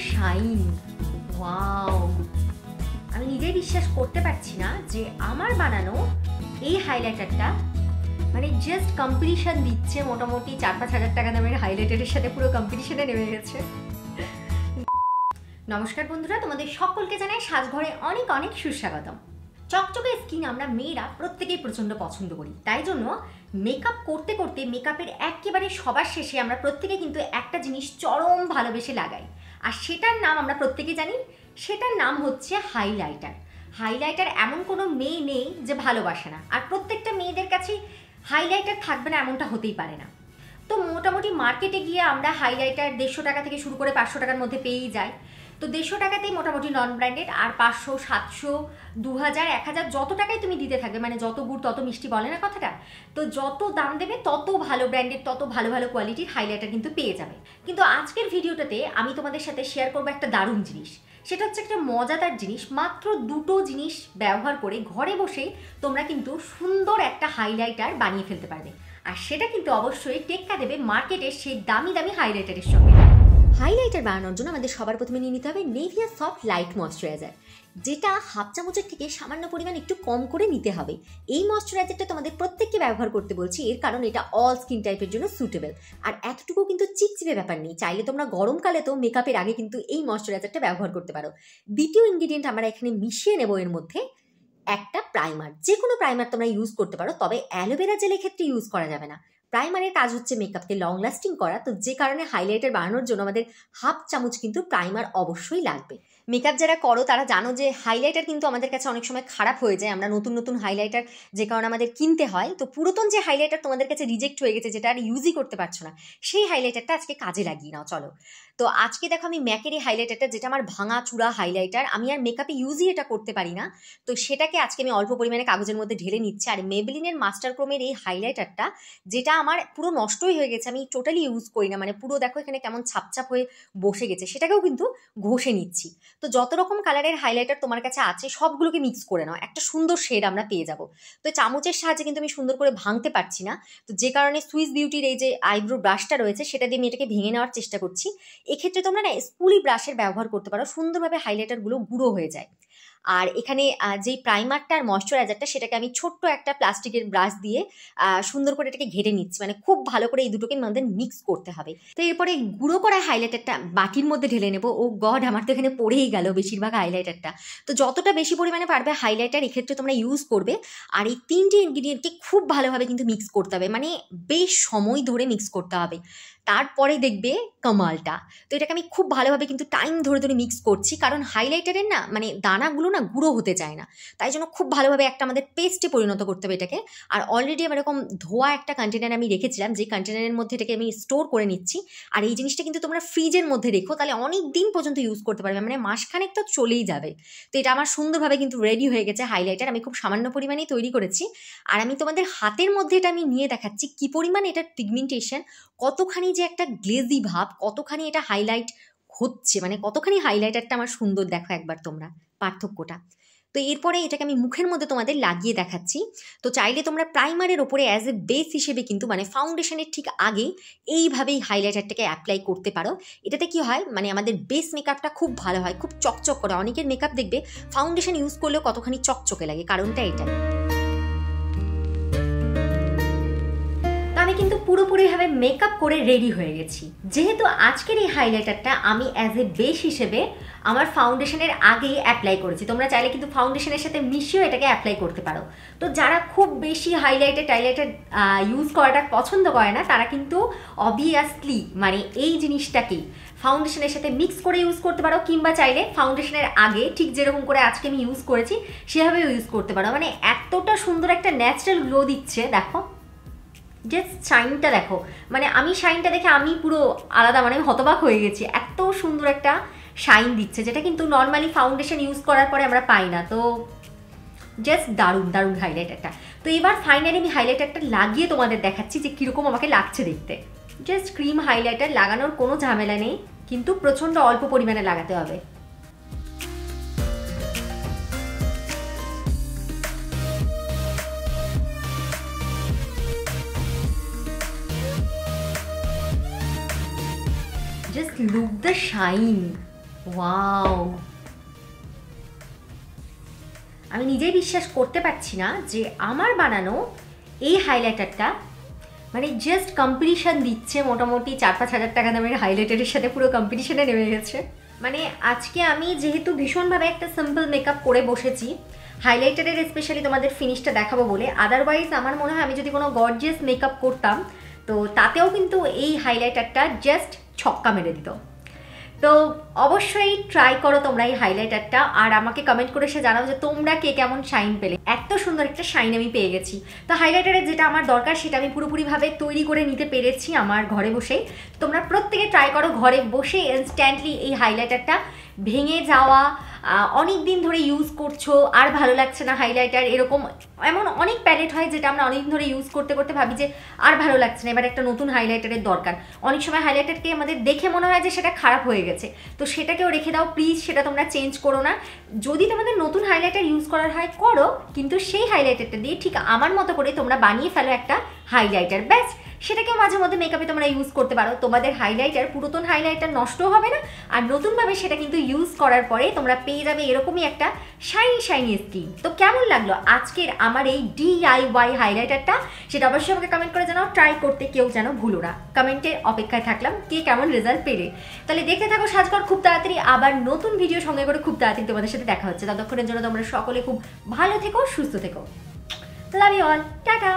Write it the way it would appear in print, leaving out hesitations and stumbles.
Shine, wow! আমি নিজেই বিশ্বাস করতে পারছি না যে আমার বানানো এই হাইলাইটারটা মানে জাস্ট কম্পিটিশন দিচ্ছে। মোটামুটি 4-5 হাজার টাকা দামের হাইলাইটারের সাথে পুরো কম্পিটিশনে নেমে গেছে। নমস্কার বন্ধুরা, তোমাদের সকলকে জানাই সাজঘরে অনেক অনেক সুস্বাগতম। চকচকে স্কিন আমরা মেয়েরা প্রত্যেকেই প্রচণ্ড পছন্দ করি, তাই জন্য মেকআপ করতে করতে মেকআপের একেবারে সবার শেষে আমরা প্রত্যেকে কিন্তু একটা জিনিস চরম ভালোবেসে লাগাই, আর সেটার নাম আমরা প্রত্যেকেই জানি, সেটার নাম হচ্ছে হাইলাইটার। হাইলাইটার এমন কোনো মেয়ে নেই যে ভালোবাসে না, আর প্রত্যেকটা মেয়েদের কাছে হাইলাইটার থাকবে না এমনটা হতেই পারে না। তো মোটামুটি মার্কেটে গিয়ে আমরা হাইলাইটার 150 টাকা থেকে শুরু করে 500 টাকার মধ্যে পেয়েই যাই। তো 150 টাকাতেই মোটামুটি নন ব্র্যান্ডেড, আর 500, 700, 2000, 1000 যত টাকাই তুমি দিতে থাকবে, মানে যত গুড় তত মিষ্টি বলে না কথাটা, তো যত দাম দেবে তত ভালো ব্র্যান্ডেড, তত ভালো ভালো কোয়ালিটির হাইলাইটার কিন্তু পেয়ে যাবে। কিন্তু আজকের ভিডিওটাতে আমি তোমাদের সাথে শেয়ার করবো একটা দারুণ জিনিস। সেটা হচ্ছে একটা মজাদার জিনিস। মাত্র দুটো জিনিস ব্যবহার করে ঘরে বসে তোমরা কিন্তু সুন্দর একটা হাইলাইটার বানিয়ে ফেলতে পারবে, আর সেটা কিন্তু অবশ্যই টেক্কা দেবে মার্কেটের সেই দামি দামি হাইলাইটারের সঙ্গে। হাইলাইটার বানানোর জন্য আমাদের সবার প্রথমে নিয়ে নিতে হবে নেভিয়া সফট লাইট ময়শ্চারাইজার, যেটা হাফ চামচের থেকে সামান্য পরিমাণ একটু কম করে নিতে হবে। এই ময়শ্চারাইজারটা তোমাদের প্রত্যেককে ব্যবহার করতে বলছি, এর কারণ এটা অল স্কিন টাইপের জন্য সুটেবল, আর এতটুকু কিন্তু চিপচিপে ব্যাপার নেই। চাইলে তোমরা গরমকালে তো মেকআপের আগে কিন্তু এই ময়শ্চারাইজারটা ব্যবহার করতে পারো। দ্বিতীয় ইনগ্রিডিয়েন্ট আমরা এখানে মিশিয়ে নেব এর মধ্যে একটা প্রাইমার। যে কোনো প্রাইমার তোমরা ইউজ করতে পারো, তবে অ্যালোভেরা জেলের ক্ষেত্রে ইউজ করা যাবে না। প্রাইমারের কাজ হচ্ছে মেকআপকে লং লাস্টিং করা, তো যে কারণে হাইলাইটার বানানোর জন্য আমাদের হাফ চামচ কিন্তু প্রাইমার অবশ্যই লাগবে। মেকআপ যারা করো তারা জানো যে হাইলাইটার কিন্তু আমাদের কাছে অনেক সময় খারাপ হয়ে যায়, আমরা নতুন নতুন হাইলাইটার যে কারণে আমাদের কিনতে হয়। তো পুরাতন যে হাইলাইটার তোমাদের কাছে রিজেক্ট হয়ে গেছে, যেটা আর ইউজই করতে পারছো না, সেই হাইলাইটারটা আজকে কাজে লাগিয়ে নাও। চলো, তো আজকে দেখো আমি ম্যাকের এই হাইলাইটারটা, যেটা আমার ভাঙা চূড়া হাইলাইটার, আমি আর মেকআপে ইউজই এটা করতে পারি না, তো সেটাকে আজকে আমি অল্প পরিমাণে কাগজের মধ্যে ঢেলে নিচ্ছি। আর মেবলিনের মাস্টার ক্রোমের এই হাইলাইটারটা, যেটা আমার পুরো নষ্টই হয়ে গেছে, আমি টোটালি ইউজ করি না, মানে পুরো দেখো এখানে কেমন ছাপছাপ হয়ে বসে গেছে, সেটাকেও কিন্তু ঘষে নিচ্ছি। তো যত রকম কালারের হাইলাইটার তোমার কাছে আছে সবগুলোকে মিক্স করে নাও, একটা সুন্দর শেড আমরা পেয়ে যাব। তো চামচের সাহায্যে কিন্তু আমি সুন্দর করে ভাঙতে পারছি না, তো যে কারণে সুইস বিউটির এই যে আইব্রো ব্রাশটা রয়েছে সেটা দিয়ে আমি এটাকে ভেঙে নেওয়ার চেষ্টা করছি। এক্ষেত্রে তোমরা না স্পুলি ব্রাশের ব্যবহার করতে পারো, সুন্দরভাবে হাইলাইটারগুলো গুঁড়ো হয়ে যায়। আর এখানে যেই প্রাইমারটা আর ময়শ্চারাইজারটা, সেটাকে আমি ছোট্ট একটা প্লাস্টিকের ব্রাশ দিয়ে সুন্দর করে এটাকে ঘেটে নিচ্ছি, মানে খুব ভালো করে এই দুটোকে মধ্যে মিক্স করতে হবে। তো এরপরে গুঁড়ো করা হাইলাইটারটা বাটির মধ্যে ঢেলে নেবো। ও গড, আমার তো এখানে পড়েই গেল বেশিরভাগ হাইলাইটারটা। তো যতটা বেশি পরিমাণে পারবে হাইলাইটার এক্ষেত্রে তোমরা ইউজ করবে, আর এই তিনটে ইনগ্রিডিয়েন্টকে খুব ভালোভাবে কিন্তু মিক্স করতে হবে, মানে বেশ সময় ধরে মিক্স করতে হবে, তারপরে দেখবে কামালটা। তো এটাকে আমি খুব ভালোভাবে কিন্তু টাইম ধরে ধরে মিক্স করছি, কারণ হাইলাইটারের না মানে দানাগুলো না গুঁড়ো হতে চায় না, তাই জন্য খুব ভালোভাবে একটা আমাদের পেস্টে পরিণত করতে হবে এটাকে। আর অলরেডি আমি এরকম ধোয়া একটা কন্টেনার আমি রেখেছিলাম, যে কন্টেনারের মধ্যে এটাকে আমি স্টোর করে নিচ্ছি। আর এই জিনিসটা কিন্তু তোমরা ফ্রিজের মধ্যে রেখো, তাহলে অনেক দিন পর্যন্ত ইউজ করতে পারবে, মানে মাসখানেক তো চলেই যাবে। তো এটা আমার সুন্দরভাবে কিন্তু রেডি হয়ে গেছে হাইলাইটার, আমি খুব সামান্য পরিমাণেই তৈরি করেছি। আর আমি তোমাদের হাতের মধ্যে এটা আমি নিয়ে দেখাচ্ছি কি পরিমাণ এটার পিগমেন্টেশন, কতখানি যে একটা গ্লেজি ভাব, কতখানি এটা হাইলাইট হচ্ছে, মানে কতখানি হাইলাইটারটা আমার সুন্দর। দেখো একবার তোমরা পার্থক্যটা। তো এরপরে এটাকে আমি মুখের মধ্যে তোমাদের লাগিয়ে দেখাচ্ছি। তো চাইলে তোমরা প্রাইমারের ওপরে অ্যাজ এ বেস হিসেবে কিন্তু মানে ফাউন্ডেশনের ঠিক আগে এইভাবেই হাইলাইটারটাকে অ্যাপ্লাই করতে পারো। এটাতে কি হয়, মানে আমাদের বেস মেকআপটা খুব ভালো হয়, খুব চকচক করে। অনেকের মেকআপ দেখবে ফাউন্ডেশন ইউজ করলেও কতখানি চকচকে লাগে, কারণটা এটাই। আমি কিন্তু পুরোপুরিভাবে মেকআপ করে রেডি হয়ে গেছি। যেহেতু আজকের এই হাইলাইটারটা আমি অ্যাজ এ বেস হিসেবে আমার ফাউন্ডেশনের আগেই অ্যাপ্লাই করেছি, তোমরা চাইলে কিন্তু ফাউন্ডেশনের সাথে মিশিয়েও এটাকে অ্যাপ্লাই করতে পারো। তো যারা খুব বেশি হাইলাইটার ইউজ করাটা পছন্দ করে না, তারা কিন্তু অবভিয়াসলি মানে এই জিনিসটাকেই ফাউন্ডেশনের সাথে মিক্স করে ইউজ করতে পারো, কিংবা চাইলে ফাউন্ডেশনের আগে ঠিক যেরকম করে আজকে আমি ইউজ করেছি সেভাবেও ইউজ করতে পারো। মানে এতটা সুন্দর একটা ন্যাচারাল গ্লো দিচ্ছে, দেখো জাস্ট শাইনটা দেখো, মানে আমি শাইনটা দেখে আমি পুরো আলাদা, মানে হতবাক হয়ে গেছি। এত সুন্দর একটা শাইন দিচ্ছে, যেটা কিন্তু নর্মালি ফাউন্ডেশন ইউজ করার পরে আমরা পাই না। তো জাস্ট দারুণ দারুণ হাইলাইটারটা। তো এবার ফাইনালি আমি হাইলাইটারটা লাগিয়ে তোমাদের দেখাচ্ছি যে কীরকম আমাকে লাগছে দেখতে। জাস্ট ক্রিম হাইলাইটার লাগানোর কোনো ঝামেলা নেই, কিন্তু প্রচণ্ড অল্প পরিমাণে লাগাতে হবে। Just look the shine. Wow, আমি নিজেই বিশ্বাস করতে পারছি না যে আমার বানানো এই হাইলাইটারটা মানে জাস্ট কম্পিটিশন দিচ্ছে, মোটামুটি 4-5 হাজার টাকা দামের হাইলাইটারের সাথে পুরো কম্পিটিশনে নেমে গেছে। মানে আজকে আমি যেহেতু ভীষণভাবে একটা সিম্পল মেকআপ করে বসেছি, হাইলাইটারের স্পেশালি তোমাদের ফিনিশটা দেখাবো বলে, আদারওয়াইজ আমার মনে হয় আমি যদি কোনো গর্জিয়াস মেকআপ করতাম তো তাতেও কিন্তু এই হাইলাইটারটা জাস্ট ছক্কা মেরে দিত। তো অবশ্যই ট্রাই করো তোমরা এই হাইলাইটারটা, আর আমাকে কমেন্ট করে সে জানাও যে তোমরা কে কেমন শাইন পেলে। এত সুন্দর একটা শাইন আমি পেয়ে গেছি। তো হাইলাইটারের যেটা আমার দরকার সেটা আমি পুরোপুরিভাবে তৈরি করে নিতে পেরেছি আমার ঘরে বসেই। তোমরা প্রত্যেকে ট্রাই করো ঘরে বসে ইনস্ট্যান্টলি এই হাইলাইটারটা। ভেঙে যাওয়া, অনেক দিন ধরে ইউজ করছো আর ভালো লাগছে না হাইলাইটার, এরকম এমন অনেক প্যালেট হয় যেটা আমরা অনেক দিন ধরে ইউজ করতে করতে ভাবি যে আর ভালো লাগছে না, এবার একটা নতুন হাইলাইটারের দরকার। অনেক সময় হাইলাইটারকে আমাদের দেখে মনে হয় যে সেটা খারাপ হয়ে গেছে, তো সেটাকেও রেখে দাও প্লিজ, সেটা তোমরা চেঞ্জ করো না। যদি তোমাদের নতুন হাইলাইটার ইউজ করার হয় করো, কিন্তু সেই হাইলাইটারটা দিয়ে ঠিক আমার মতো করে তোমরা বানিয়ে ফেলো একটা হাইলাইটার, ব্যাস। সেটাকেও মাঝে মধ্যে মেকআপে তোমরা ইউজ করতে পারো। তোমাদের হাইলাইটার, পুরাতন হাইলাইটার নষ্টও হবে না, আর নতুনভাবে সেটা কিন্তু ইউজ করার পরে তোমরা পেয়ে যাবে এরকমই একটা শাইনি শাইনি স্কিন। তো কেমন লাগলো আজকের আমার এই DIY হাইলাইটারটা, সেটা অবশ্যই আমাকে কমেন্ট করে জানাও। ট্রাই করতে কেউ যেন ভুলো না। কমেন্টের অপেক্ষায় থাকলাম কে কেমন রেজাল্ট পেলে। তাহলে দেখতে থাকো সাজঘর, খুব তাড়াতাড়ি আবার নতুন ভিডিও সঙ্গে করে খুব তাড়াতাড়ি তোমাদের সাথে দেখা হচ্ছে। ততক্ষণের জন্য তোমরা সকলে খুব ভালো থেকো, সুস্থ থেকো। Love you all, tata.